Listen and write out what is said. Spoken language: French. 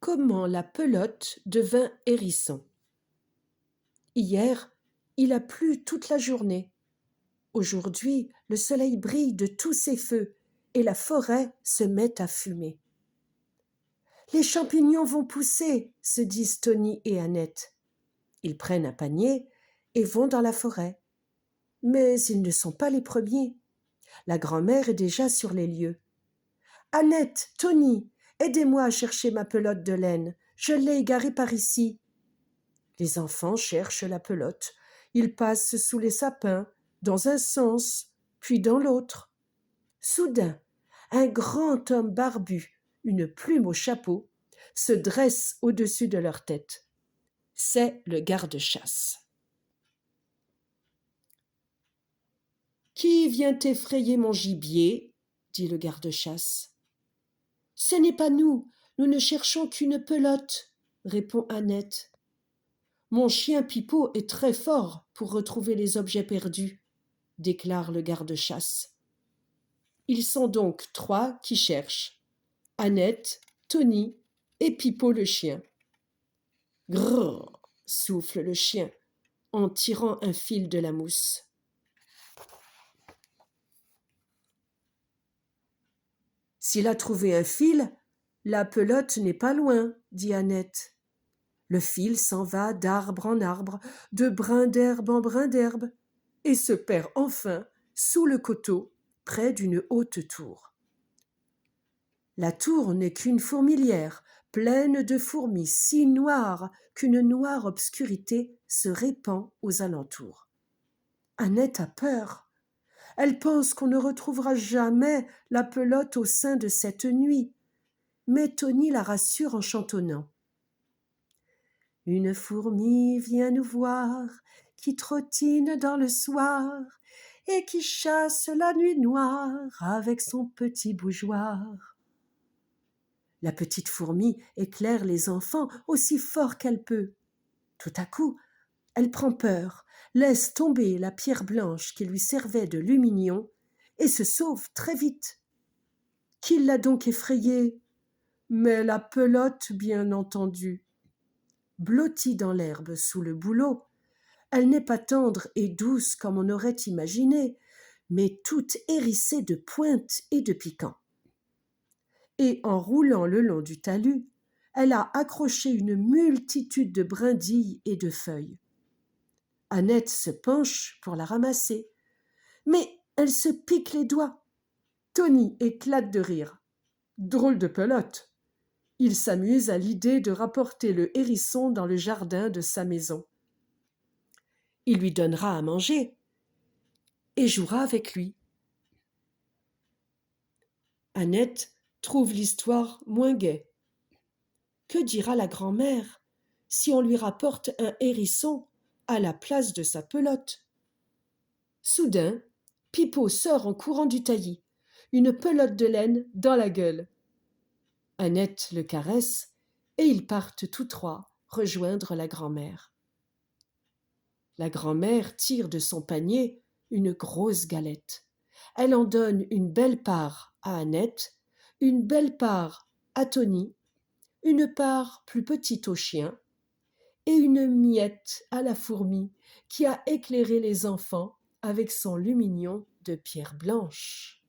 Comment la pelote devint hérisson. Hier, il a plu toute la journée. Aujourd'hui, le soleil brille de tous ses feux et la forêt se met à fumer. Les champignons vont pousser, se disent Tony et Annette. Ils prennent un panier et vont dans la forêt. Mais ils ne sont pas les premiers. La grand-mère est déjà sur les lieux. Annette, Tony, aidez-moi à chercher ma pelote de laine. Je l'ai égarée par ici. Les enfants cherchent la pelote. Ils passent sous les sapins, dans un sens, puis dans l'autre. Soudain, un grand homme barbu, une plume au chapeau, se dresse au-dessus de leur tête. C'est le garde-chasse. « Qui vient effrayer mon gibier ?» dit le garde-chasse. « Ce n'est pas nous, nous ne cherchons qu'une pelote, » répond Annette. « Mon chien Pipo est très fort pour retrouver les objets perdus, » déclare le garde-chasse. Ils sont donc 3 qui cherchent. Annette, Tony et Pipo le chien. « Grrr » souffle le chien en tirant un fil de la mousse. « S'il a trouvé un fil, la pelote n'est pas loin, » dit Annette. Le fil s'en va d'arbre en arbre, de brin d'herbe en brin d'herbe, et se perd enfin sous le coteau, près d'une haute tour. La tour n'est qu'une fourmilière, pleine de fourmis si noires qu'une noire obscurité se répand aux alentours. Annette a peur. Elle pense qu'on ne retrouvera jamais la pelote au sein de cette nuit, mais Tony la rassure en chantonnant. Une fourmi vient nous voir, qui trottine dans le soir, et qui chasse la nuit noire avec son petit bougeoir. La petite fourmi éclaire les enfants aussi fort qu'elle peut. Tout à coup, elle prend peur, laisse tomber la pierre blanche qui lui servait de lumignon et se sauve très vite. Qui l'a donc effrayée ? Mais la pelote, bien entendu. Blottie dans l'herbe sous le bouleau, elle n'est pas tendre et douce comme on aurait imaginé, mais toute hérissée de pointes et de piquants. Et en roulant le long du talus, elle a accroché une multitude de brindilles et de feuilles. Annette se penche pour la ramasser, mais elle se pique les doigts. Tony éclate de rire. Drôle de pelote. Il s'amuse à l'idée de rapporter le hérisson dans le jardin de sa maison. Il lui donnera à manger et jouera avec lui. Annette trouve l'histoire moins gaie. Que dira la grand-mère si on lui rapporte un hérisson à la place de sa pelote ? Soudain, Pipo sort en courant du taillis, une pelote de laine dans la gueule. Annette le caresse et ils partent tous 3 rejoindre la grand-mère. La grand-mère tire de son panier une grosse galette. Elle en donne une belle part à Annette, une belle part à Tony, une part plus petite au chien et une miette à la fourmi qui a éclairé les enfants avec son lumignon de pierre blanche.